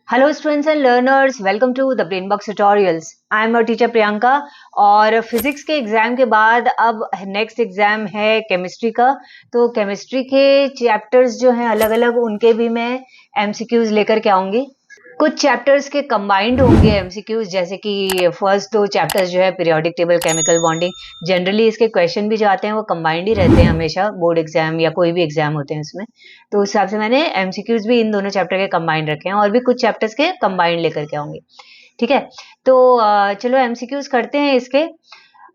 Hello students and learners, welcome to the brain box tutorials. I am your teacher Priyanka. और physics के exam के बाद अब next exam है केमिस्ट्री का। तो केमिस्ट्री के चैप्टर्स जो हैं अलग अलग, उनके भी मैं एमसीक्यूज लेकर के आऊंगी। कुछ चैप्टर्स के कंबाइंड होंगे एमसीक्यूज, जैसे कि फर्स्ट दो चैप्टर्स जो है periodic table, chemical bonding. Generally इसके क्वेश्चन भी जो आते हैं वो कंबाइंड ही रहते हैं हमेशा, बोर्ड एग्जाम या कोई भी एग्जाम होते हैं उसमें। तो उस हिसाब से मैंने एमसीक्यूज भी इन दोनों चैप्टर के कंबाइंड रखे हैं, और भी कुछ चैप्टर्स के कंबाइंड लेकर के आऊंगी। ठीक है, तो चलो एमसीक्यूज करते हैं इसके।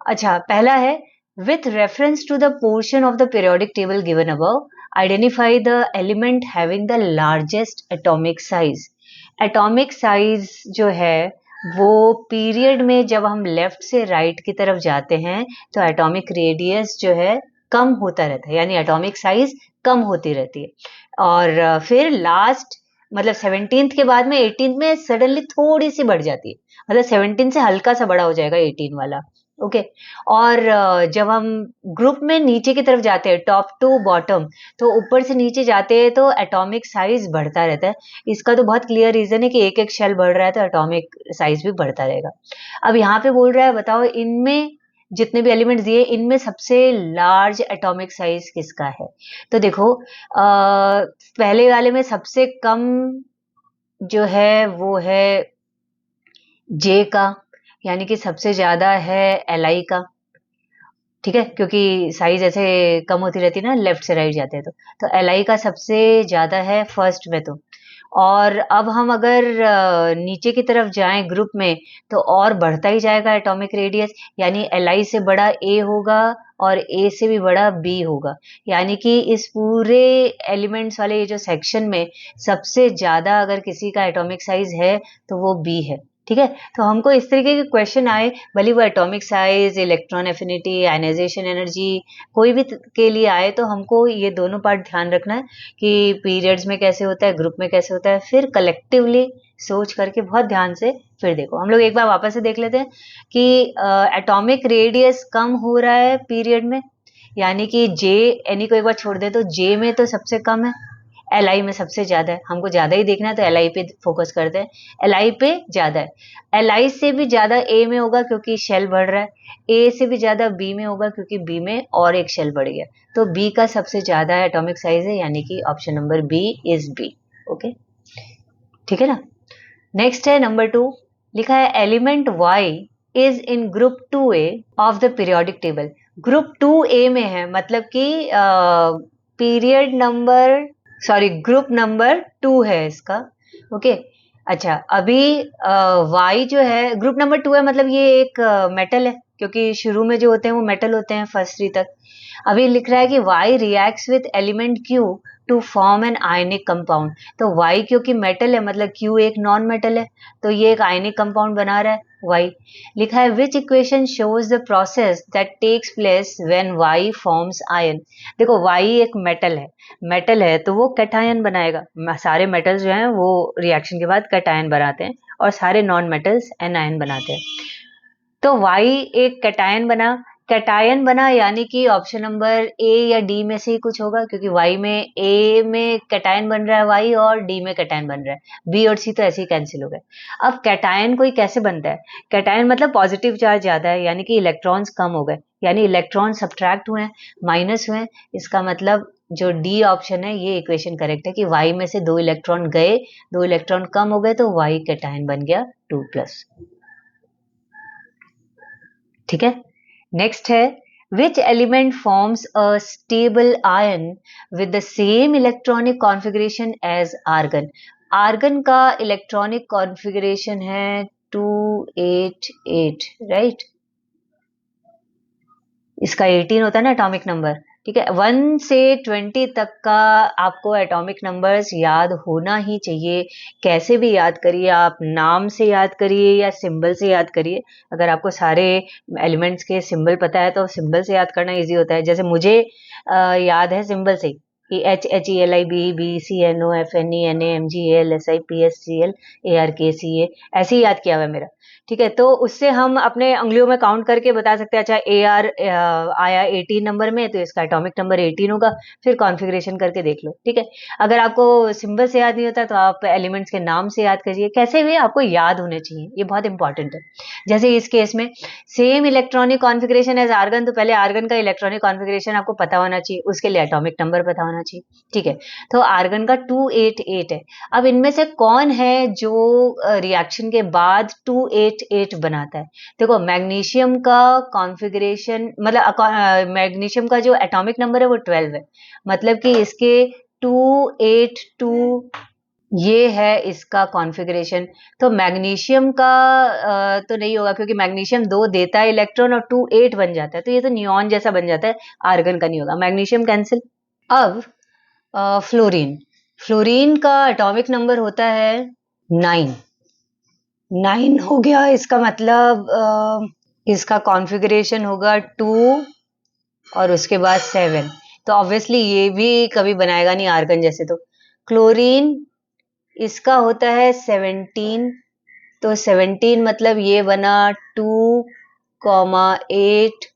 अच्छा, पहला है, with reference to the portion of the periodic table given above, identify the element having the largest atomic size. Atomic size जो है वो पीरियड में जब हम लेफ्ट से राइट की तरफ जाते हैं तो एटॉमिक रेडियस जो है कम होता रहता है, यानी एटॉमिक साइज कम होती रहती है। और फिर लास्ट मतलब 17th के बाद में 18th में सडनली थोड़ी सी बढ़ जाती है, मतलब 17 से हल्का सा बड़ा हो जाएगा 18 वाला। ओके। और जब हम ग्रुप में नीचे की तरफ जाते हैं, टॉप टू बॉटम, तो ऊपर से नीचे जाते हैं तो एटॉमिक साइज बढ़ता रहता है। इसका तो बहुत क्लियर रीजन है कि एक एक शेल बढ़ रहा है तो एटॉमिक साइज भी बढ़ता रहेगा। अब यहाँ पे बोल रहा है, बताओ इनमें जितने भी एलिमेंट्स दिए, इनमें सबसे लार्ज एटॉमिक साइज किसका है। तो देखो, पहले वाले में सबसे कम जो है वो है जे का, यानी कि सबसे ज्यादा है एल का। ठीक है, क्योंकि साइज ऐसे कम होती रहती है ना, लेफ्ट से राइट जाते हैं तो एल का सबसे ज्यादा है फर्स्ट में तो। और अब हम अगर नीचे की तरफ जाएं ग्रुप में, तो और बढ़ता ही जाएगा एटॉमिक रेडियस, यानी एल से बड़ा ए होगा और ए से भी बड़ा बी होगा। यानी कि इस पूरे एलिमेंट्स वाले ये जो सेक्शन में सबसे ज्यादा अगर किसी का एटॉमिक साइज है तो वो बी है। ठीक है, तो हमको इस तरीके के क्वेश्चन आए, भले वो atomic size, electron affinity, ionisation energy, कोई भी के लिए आए, तो हमको ये दोनों पार्ट ध्यान रखना है कि पीरियड्स में कैसे होता है, ग्रुप में कैसे होता है, फिर कलेक्टिवली सोच करके बहुत ध्यान से फिर देखो। हम लोग एक बार वापस से देख लेते हैं कि एटॉमिक रेडियस कम हो रहा है पीरियड में, यानी कि जे, एनी को एक बार छोड़ दे तो जे में तो सबसे कम है, एल आई में सबसे ज्यादा है। हमको ज्यादा ही देखना है तो एल आई पे फोकस करते हैं, एल आई पे ज्यादा है। एल आई से भी ज्यादा ए में होगा क्योंकि शेल बढ़ रहा है, ए से भी ज्यादा बी में होगा क्योंकि बी में और एक शेल बढ़ गया। तो बी का सबसे ज्यादा एटॉमिक साइज है, यानी कि option number B is B. Okay, ठीक है ना। नेक्स्ट है नंबर 2, लिखा है element Y is in group 2A of the periodic table. Group 2A में है, मतलब कि period number, sorry, group number 2 है इसका। ओके। अच्छा, अभी वाई जो है ग्रुप नंबर 2 है, मतलब ये एक मेटल है, क्योंकि शुरू में जो होते हैं वो मेटल होते हैं फर्स्ट 3 तक। अभी लिख रहा है कि Y reacts with element Q to form an ionic compound. तो वाई क्योंकि मेटल है, मतलब क्यू एक नॉन मेटल है, तो ये एक आयनिक कंपाउंड बना रहा है वाई। लिखा है which equation shows the process that takes place when Y forms ion. देखो, वाई एक मेटल है तो वो कैटायन बनाएगा। सारे मेटल्स जो हैं वो रिएक्शन के बाद कैटायन बनाते हैं, और सारे नॉन मेटल्स एनायन बनाते हैं। तो वाई एक कैटायन बना, यानी कि ऑप्शन नंबर ए या डी में से ही कुछ होगा, क्योंकि वाई में, ए में कैटायन बन रहा है वाई, और डी में कैटायन बन रहा है, बी और सी तो ऐसे ही कैंसिल हो गए। अब कैटायन कोई कैसे बनता है, कैटायन मतलब पॉजिटिव चार्ज ज्यादा है, यानी कि इलेक्ट्रॉन्स कम हो गए, यानी इलेक्ट्रॉन सब्ट्रैक्ट हुए, माइनस हुए। इसका मतलब जो डी ऑप्शन है ये इक्वेशन करेक्ट है कि वाई में से 2 इलेक्ट्रॉन गए, 2 इलेक्ट्रॉन कम हो गए, तो वाई कैटायन बन गया 2+। ठीक है। नेक्स्ट है, which element forms a stable ion with the same electronic configuration as argon. Argon का इलेक्ट्रॉनिक कॉन्फ़िगरेशन है 288, राइट। इसका 18 होता है ना एटॉमिक नंबर। ठीक है, 1 से 20 तक का आपको एटॉमिक नंबर्स याद होना ही चाहिए। कैसे भी याद करिए, आप नाम से याद करिए या सिंबल से याद करिए। अगर आपको सारे एलिमेंट्स के सिंबल पता है तो सिंबल से याद करना इजी होता है, जैसे मुझे याद है सिंबल से ही। HHELIBBCNOFNENAMGALSIPSCLARKCA ऐसे ही याद किया हुआ है मेरा। ठीक है, तो उससे हम अपने अंगुलियों में काउंट करके बता सकते हैं। अच्छा, AR आया 18 नंबर में, तो इसका एटॉमिक नंबर 18 होगा। फिर कॉन्फ़िगरेशन करके देख लो। ठीक है, अगर आपको सिंबल से याद नहीं होता तो आप एलिमेंट्स के नाम से याद करिए। कैसे भी आपको याद होने चाहिए, ये बहुत इंपॉर्टेंट है। जैसे इस केस में same electronic configuration as argon, तो पहले आर्गन का इलेक्ट्रॉनिक कॉन्फ़िगरेशन आपको पता होना चाहिए, उसके लिए एटॉमिक नंबर पता होना चाहिए। ठीक है, तो आर्गन का 288 है। अब इनमें से कौन है जो रिएक्शन के बाद 288 बनाता है? देखो, मैग्नीशियम का कॉन्फ़िगरेशन मतलब मैग्नीशियम का जो एटॉमिक नंबर है वो 12 है, मतलब कि इसके 282 ये है इसका कॉन्फ़िगरेशन। तो मैग्नीशियम का तो नहीं होगा, क्योंकि मैग्नीशियम 2 देता है इलेक्ट्रॉन और 2 8 बन जाता है, तो ये तो नियॉन जैसा बन जाता है। आर्गन का नहीं होगा, मैग्नीशियम कैंसिल। अब फ्लोरीन, फ्लोरीन का एटॉमिक नंबर होता है 9। 9 हो गया, इसका मतलब इसका कॉन्फ़िगरेशन होगा 2 और उसके बाद 7। तो ऑब्वियसली ये भी कभी बनाएगा नहीं आर्गन जैसे। तो क्लोरीन, इसका होता है 17। तो 17 मतलब ये बना 2, 8,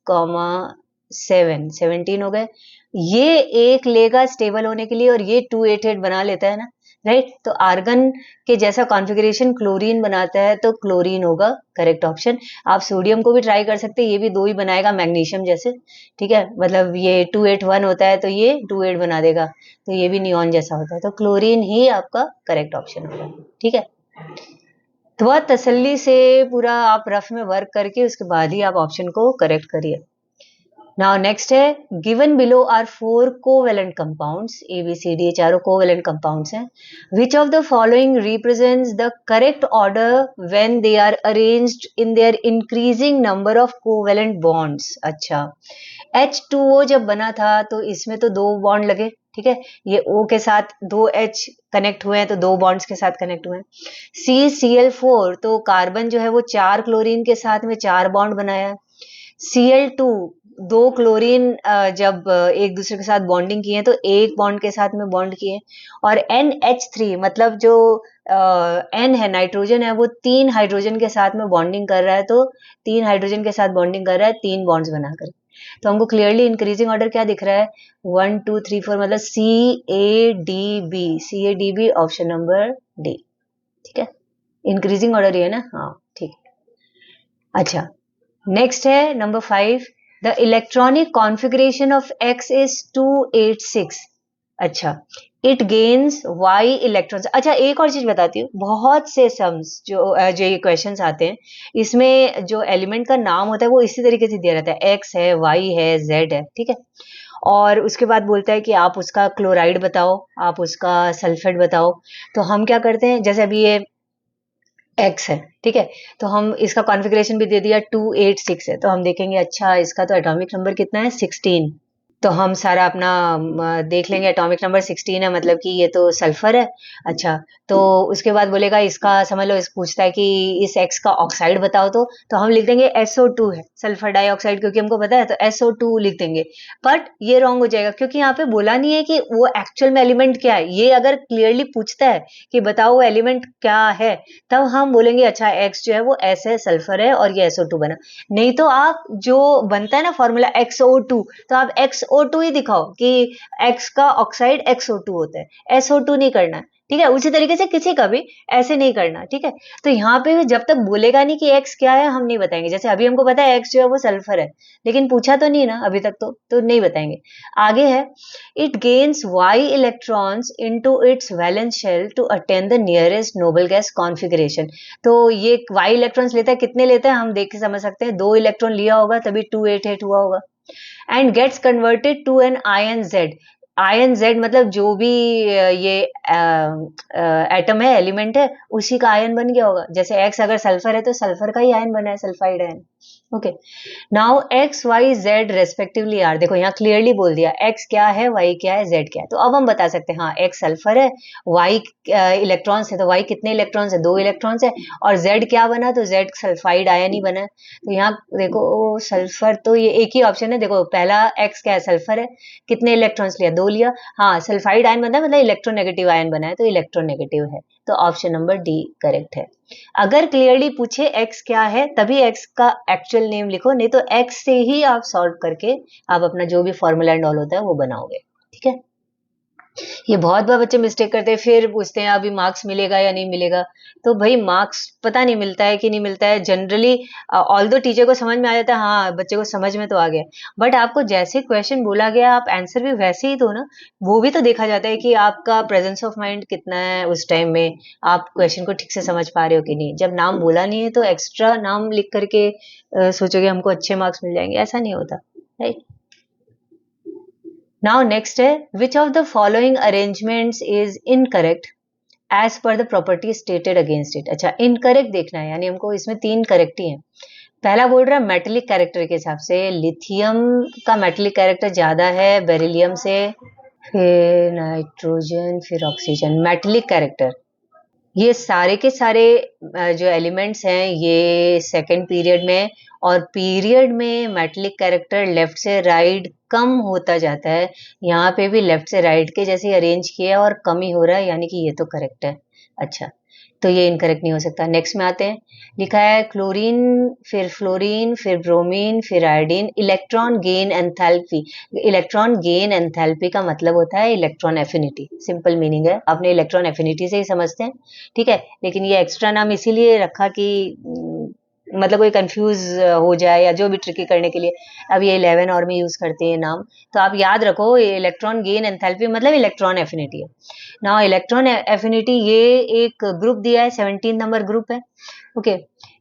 7, 17 हो गए। ये एक लेगा स्टेबल होने के लिए और ये 288 बना लेता है ना, राइट। तो आर्गन के जैसा कॉन्फ़िगरेशन क्लोरीन बनाता है, तो क्लोरीन होगा करेक्ट ऑप्शन। आप सोडियम को भी ट्राई कर सकते हैं, ये भी 2 ही बनाएगा मैग्नीशियम जैसे। ठीक है, मतलब ये 281 होता है तो ये 28 बना देगा, तो ये भी नियॉन जैसा होता है। तो क्लोरीन ही आपका करेक्ट ऑप्शन होगा। ठीक है, तो बहुत तसल्ली से पूरा आप रफ में वर्क करके उसके बाद ही आप ऑप्शन को करेक्ट करिए। नाउ नेक्स्ट है, given below are 4 covalent compounds, A B C D चारों कोवेलेंट कंपाउंड्स हैं। Which of the following represents the correct order when they are arranged in their increasing number of covalent bonds? अच्छा, H2O जब बना था तो इसमें तो 2 bond लगे। ठीक है, ये O के साथ 2 H कनेक्ट हुए हैं, तो 2 बॉन्ड्स के साथ कनेक्ट हुए हैं। CCl4, तो कार्बन जो है वो 4 क्लोरीन के साथ में 4 बॉन्ड बनाया है। Cl2, 2 क्लोरीन जब एक दूसरे के साथ बॉन्डिंग किए तो एक बॉन्ड के साथ में बॉन्ड किए। और NH3 मतलब जो N है, नाइट्रोजन है, वो 3 हाइड्रोजन के साथ में बॉन्डिंग कर रहा है, तो 3 हाइड्रोजन के साथ बॉन्डिंग कर रहा है 3 बॉन्ड्स बनाकर। तो हमको क्लियरली इंक्रीजिंग ऑर्डर क्या दिख रहा है? 1 2 3 4, मतलब CADB, CADB option number D. ठीक है, इंक्रीजिंग ऑर्डर ये है ना? हाँ, ठीक। अच्छा, नेक्स्ट है number 5, the electronic configuration of X is 286। अच्छा, इट गेन्स Y इलेक्ट्रॉन्स। अच्छा, एक और चीज बताती हूँ, बहुत से सम्स जो ये क्वेश्चंस आते हैं, इसमें जो एलिमेंट का नाम होता है वो इसी तरीके से दिया रहता है, X है, Y है, Z है। ठीक है, और उसके बाद बोलता है कि आप उसका क्लोराइड बताओ, आप उसका सल्फेट बताओ। तो हम क्या करते हैं, जैसे अभी ये X है, ठीक है, तो हम इसका कॉन्फ़िगरेशन भी दे दिया 286 है, तो हम देखेंगे अच्छा इसका तो एटॉमिक नंबर कितना है? 16। तो हम सारा अपना देख लेंगे, एटॉमिक नंबर 16 है, मतलब कि ये तो सल्फर है। अच्छा, तो उसके बाद बोलेगा इसका, समझ लो, इस पूछता है कि इस X का ऑक्साइड बताओ, तो हम लिख देंगे SO2 है, सल्फर डाइऑक्साइड, क्योंकि हमको पता है, तो SO2 लिख देंगे। बट ये रॉन्ग हो जाएगा, क्योंकि यहाँ पे बोला नहीं है कि वो एक्चुअल में एलिमेंट क्या है। ये अगर क्लियरली पूछता है कि बताओ वो एलिमेंट क्या है, तब हम बोलेंगे अच्छा X जो है वो S है, सल्फर है, और ये SO2 बना। नहीं तो आप जो बनता है ना फॉर्मूला XO2, तो आप XO2 ही दिखाओ कि X का ऑक्साइड XO2 होता है, SO2 नहीं करना है। ठीक है, उसी तरीके से किसी का भी ऐसे नहीं करना। ठीक है, तो यहाँ पे भी जब तक बोलेगा नहीं कि X क्या है, हम नहीं बताएंगे। जैसे अभी हमको पता है X जो है वो सल्फर है, लेकिन पूछा तो नहीं ना अभी तक, तो नहीं बताएंगे। आगे है, it gains Y electrons into its valence shell to attain the nearest noble gas configuration. तो ये Y इलेक्ट्रॉन्स लेता है, कितने लेता है हम देख के समझ सकते हैं, 2 इलेक्ट्रॉन लिया होगा तभी 288 हुआ होगा। And gets converted to an ion Z। Ion Z मतलब जो भी ये एटम है, एलिमेंट है, उसी का आयन बन गया होगा। जैसे X अगर सल्फर है तो सल्फर का ही आयन बना है, sulphide ion. Okay, now X Y Z respectively are, देखो यहाँ क्लियरली बोल दिया X क्या है, Y क्या है, Z क्या है। तो अब हम बता सकते हैं हाँ X सल्फर है, Y इलेक्ट्रॉन्स है, तो Y कितने इलेक्ट्रॉन्स है? 2 इलेक्ट्रॉन्स है। और Z क्या बना? तो Z सल्फाइड आयन ही बना है। तो यहाँ देखो सल्फर, तो ये एक ही ऑप्शन है। देखो पहला X क्या है? सल्फर है, कितने इलेक्ट्रॉन्स लिया? 2 दो लिया, हाँ सल्फाइड आयन बना है मतलब इलेक्ट्रोनेगेटिव आयन बना है, तो इलेक्ट्रोनेगेटिव है, तो ऑप्शन नंबर डी करेक्ट है। अगर क्लियरली पूछे एक्स क्या है तभी एक्स का एक्चुअल नेम लिखो, नहीं तो एक्स से ही आप सॉल्व करके आप अपना जो भी फॉर्मूला एंड ऑल होता है वो बनाओगे, ठीक है। ये बहुत बार बच्चे मिस्टेक करते हैं, फिर पूछते हैं अभी मार्क्स मिलेगा या नहीं मिलेगा, तो भाई मार्क्स पता नहीं मिलता है कि नहीं मिलता है जनरली। ऑल्दो टीचर को समझ में आ जाता है, हाँ बच्चे को समझ में तो आ गया, बट आपको जैसे क्वेश्चन बोला गया आप आंसर भी वैसे ही दो ना, वो भी तो देखा जाता है कि आपका प्रेजेंस ऑफ माइंड कितना है उस टाइम में, आप क्वेश्चन को ठीक से समझ पा रहे हो कि नहीं। जब नाम बोला नहीं है तो एक्स्ट्रा नाम लिख करके सोचोगे हमको अच्छे मार्क्स मिल जाएंगे, ऐसा नहीं होता, राइट। Now next है which of the following arrangements is incorrect as per the property stated against it। अच्छा incorrect देखना है, यानी हमको इसमें 3 करेक्ट ही हैं। पहला बोल रहा है मेटेलिक कैरेक्टर के हिसाब से लिथियम का मेटेलिक कैरेक्टर ज्यादा है बेरिलियम से, फिर नाइट्रोजन, फिर ऑक्सीजन, मेटेलिक कैरेक्टर। ये सारे के सारे जो एलिमेंट्स हैं ये सेकंड पीरियड में, और पीरियड में मेटेलिक कैरेक्टर लेफ्ट से राइट कम होता जाता है, यहाँ पे भी लेफ्ट से राइट के जैसे अरेंज किया और कम ही हो रहा है, यानी कि ये तो करेक्ट है। अच्छा, तो ये इनकरेक्ट नहीं हो सकता। नेक्स्ट में आते हैं, लिखा है क्लोरीन, फिर फ्लोरीन, फिर ब्रोमीन, फिर iodine, electron gain enthalpy. Electron gain enthalpy का मतलब होता है इलेक्ट्रॉन एफिनिटी, सिंपल मीनिंग है, अपने इलेक्ट्रॉन एफिनिटी से ही समझते हैं, ठीक है। लेकिन ये एक्स्ट्रा नाम इसीलिए रखा कि मतलब कोई कंफ्यूज हो जाए या जो भी ट्रिकी करने के लिए, अब ये 11 और में यूज करते हैं नाम, तो आप याद रखो इलेक्ट्रॉन गेन एंथैल्पी मतलब इलेक्ट्रॉन एफिनिटी है ना। इलेक्ट्रॉन एफिनिटी ये एक ग्रुप दिया है, 17 नंबर ग्रुप है, ओके।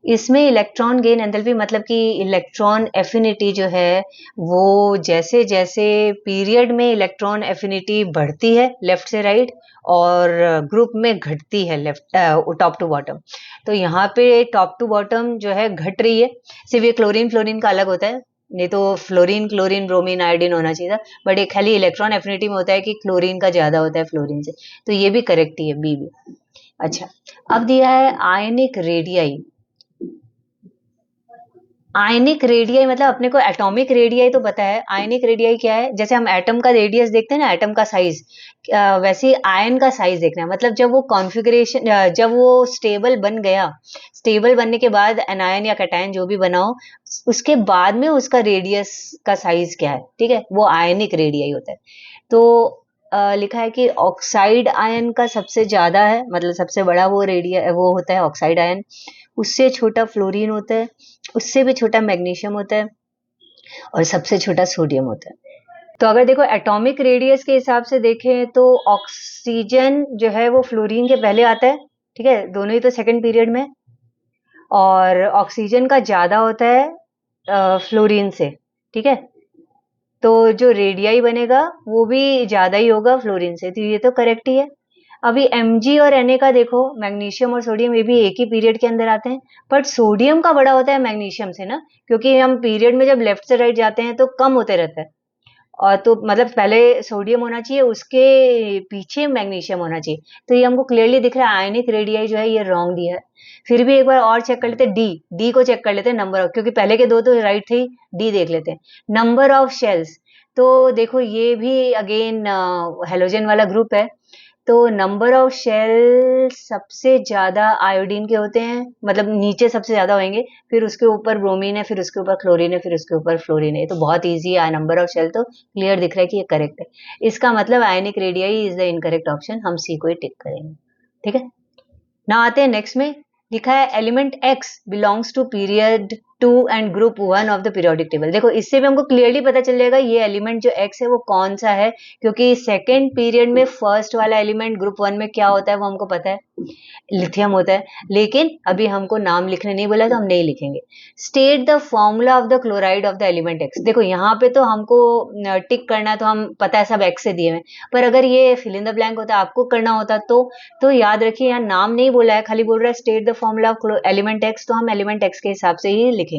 इसमें इलेक्ट्रॉन गेन एंथैल्पी मतलब कि इलेक्ट्रॉन एफिनिटी जो है वो जैसे जैसे पीरियड में इलेक्ट्रॉन एफिनिटी बढ़ती है लेफ्ट से राइट, और ग्रुप में घटती है लेफ्ट टॉप टू बॉटम, तो यहाँ पे टॉप टू बॉटम जो है घट रही है। सिर्फ ये क्लोरीन फ्लोरीन का अलग होता है, नहीं तो फ्लोरीन क्लोरीन ब्रोमीन आयोडीन होना चाहिए था, बट एक खाली इलेक्ट्रॉन एफिनिटी में होता है कि क्लोरीन का ज्यादा होता है फ्लोरीन से, तो ये भी करेक्ट ही है, बी भी। अच्छा, अब दिया है आयनिक रेडियाई। आयनिक रेडियाई मतलब अपने को एटॉमिक रेडियाई तो पता है, आयनिक रेडियाई क्या है, जैसे हम एटम का रेडियस देखते हैं ना, एटम का साइज, वैसे ही आयन का साइज देखना है, मतलब जब वो कॉन्फ़िगरेशन जब वो स्टेबल बन गया, स्टेबल बनने के बाद एनायन या कैटायन जो भी बनाओ, उसके बाद में उसका रेडियस का साइज क्या है, ठीक है, वो आयनिक रेडियाई होता है। तो लिखा है कि ऑक्साइड आयन का सबसे ज्यादा है, मतलब सबसे बड़ा वो रेडिया वो होता है ऑक्साइड आयन, उससे छोटा फ्लोरीन होता है, उससे भी छोटा मैग्नीशियम होता है, और सबसे छोटा सोडियम होता है। तो अगर देखो एटॉमिक रेडियस के हिसाब से देखें तो ऑक्सीजन जो है वो फ्लोरीन के पहले आता है, ठीक है, दोनों ही तो सेकंड पीरियड में, और ऑक्सीजन का ज्यादा होता है फ्लोरीन से, ठीक है, तो जो रेडियाई बनेगा वो भी ज्यादा ही होगा फ्लोरीन से, तो ये तो करेक्ट ही है। अभी Mg और Na का देखो, मैग्नीशियम और सोडियम ये भी एक ही पीरियड के अंदर आते हैं, बट सोडियम का बड़ा होता है मैग्नीशियम से ना, क्योंकि हम पीरियड में जब लेफ्ट से राइट जाते हैं तो कम होते रहता है, और तो मतलब पहले सोडियम होना चाहिए उसके पीछे मैग्नीशियम होना चाहिए, तो ये हमको क्लियरली दिख रहा है आयनिक रेडियाई जो है ये रॉन्ग दिया है। फिर भी एक बार और चेक कर लेते हैं, डी डी को चेक कर लेते हैं, नंबर ऑफ, क्योंकि पहले के दो तो राइट थे, डी देख लेते हैं, नंबर ऑफ शेल्स। तो देखो ये भी अगेन हेलोजन वाला ग्रुप है, तो नंबर ऑफ शेल सबसे ज्यादा आयोडीन के होते हैं, मतलब नीचे सबसे ज्यादा होंगे, फिर उसके ऊपर ब्रोमीन है, फिर उसके ऊपर क्लोरीन है, फिर उसके ऊपर फ्लोरीन है, तो बहुत इजी है, नंबर ऑफ शेल तो क्लियर दिख रहा है कि ये करेक्ट है। इसका मतलब ionic radii is the incorrect option, हम सी को ही टिक करेंगे, ठीक है ना। आते हैं नेक्स्ट में, लिखा है element X belongs to period 2 and group 1 of the periodic table. देखो इससे भी हमको क्लियरली पता चल जाएगा ये एलिमेंट जो एक्स है वो कौन सा है, क्योंकि सेकेंड पीरियड में फर्स्ट वाला एलिमेंट ग्रुप 1 में क्या होता है वो हमको पता है, लिथियम होता है, लेकिन अभी हमको नाम लिखने नहीं बोला तो हम नहीं लिखेंगे। State the formula of the chloride of the element x. देखो यहाँ पे तो हमको टिक करना तो हम पता है सब एक्स से दिए हुए, पर अगर ये फिल इन द ब्लैंक होता आपको करना होता तो याद रखिए यहाँ नाम नहीं बोला है, खाली बोल रहा है state the formula of element x, तो हम एलिमेंट एक्स के हिसाब से ही लिखेंगे।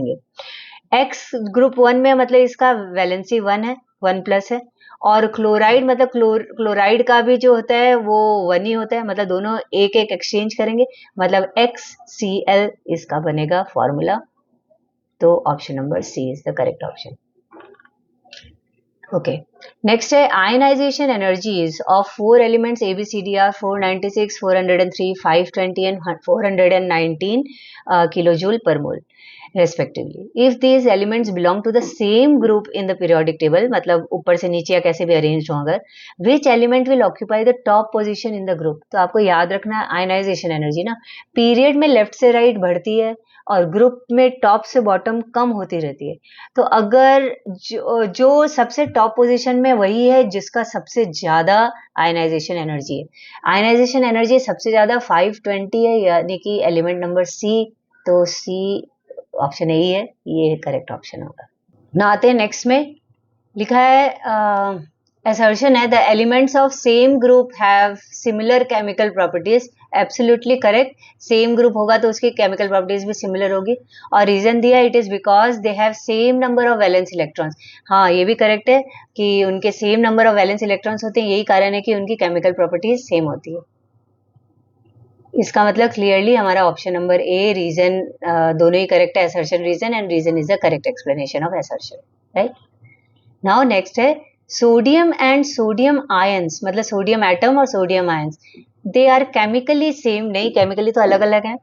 एक्स ग्रुप 1 में मतलब इसका वैलेंसी 1 है, 1+ है, और क्लोराइड मतलब क्लोराइड का भी जो होता है वो 1 ही होता है, मतलब दोनों एक एक एक्सचेंज करेंगे, मतलब XCl इसका बनेगा फॉर्मूला, तो option number C is the correct option, okay. Next है ionisation energies of 4 elements ABCD are 496, 403, 520 and 419 kilojoule per mole respectively. If these elements belong to the same group in the periodic table, मतलब ऊपर से नीचे या कैसे भी arrange हो अगर, which element will occupy the top position in the group? तो आपको याद रखना है आयनाइजेशन एनर्जी ना पीरियड में लेफ्ट से राइट बढ़ती है और ग्रुप में टॉप से बॉटम कम होती रहती है। तो अगर जो सबसे टॉप पोजीशन में वही है जिसका सबसे ज्यादा आयनाइजेशन एनर्जी है, आयनाइजेशन एनर्जी सबसे ज्यादा 520 है, यानी कि एलिमेंट नंबर सी। तो सी ऑप्शन यही है, ये करेक्ट ऑप्शन होगा ना। आते हैं नेक्स्ट में, लिखा है assertion है the elements of same group have similar chemical properties. Absolutely correct, same group होगा तो उसकी केमिकल प्रॉपर्टीज भी सिमिलर होगी। और रीजन दिया it is because they have same number of valence electrons. हाँ ये भी करेक्ट है कि उनके same number of valence electrons होते हैं, यही कारण है कि उनकी केमिकल प्रॉपर्टीज सेम होती है। इसका मतलब क्लियरली हमारा ऑप्शन नंबर ए रीजन दोनों ही करेक्ट है, assertion reason and reason is the correct explanation of assertion, right. Now next है सोडियम एंड सोडियम आयंस, मतलब सोडियम एटम और sodium ions, they are chemically same. नहीं, chemically तो अलग अलग हैं।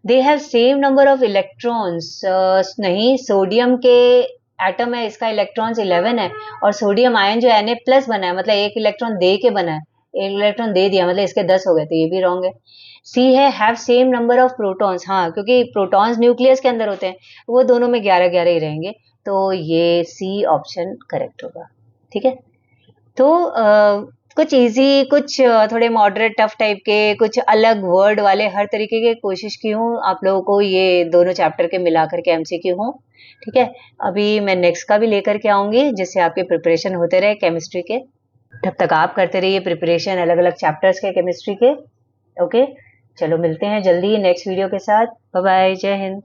They have same number of electrons, नहीं, sodium के एटम है, इसका इलेक्ट्रॉन्स 11 है, और सोडियम आयन जो Na प्लस बना है, मतलब एक इलेक्ट्रॉन दे के बना है, एक इलेक्ट्रॉन दे दिया मतलब इसके 10 हो गए, तो ये भी रॉन्ग है। सी है have same number of protons, हाँ क्योंकि प्रोटॉन्स न्यूक्लियस के अंदर होते हैं, वो दोनों में 11 11 ही रहेंगे, तो ये सी ऑप्शन करेक्ट होगा, ठीक है। तो कुछ इजी, कुछ थोड़े मॉडरेट टफ टाइप के, कुछ अलग वर्ड वाले, हर तरीके के कोशिश की हूँ आप लोगों को ये दोनों चैप्टर के मिला करके MCQ हो, ठीक है। अभी मैं नेक्स्ट का भी लेकर के आऊंगी जिससे आपके प्रिपरेशन होते रहे केमिस्ट्री के। तब तक आप करते रहिए प्रिपरेशन अलग अलग चैप्टर्स के केमिस्ट्री के। ओके, चलो मिलते हैं जल्दी नेक्स्ट वीडियो के साथ। बाय बाय, जय हिंद।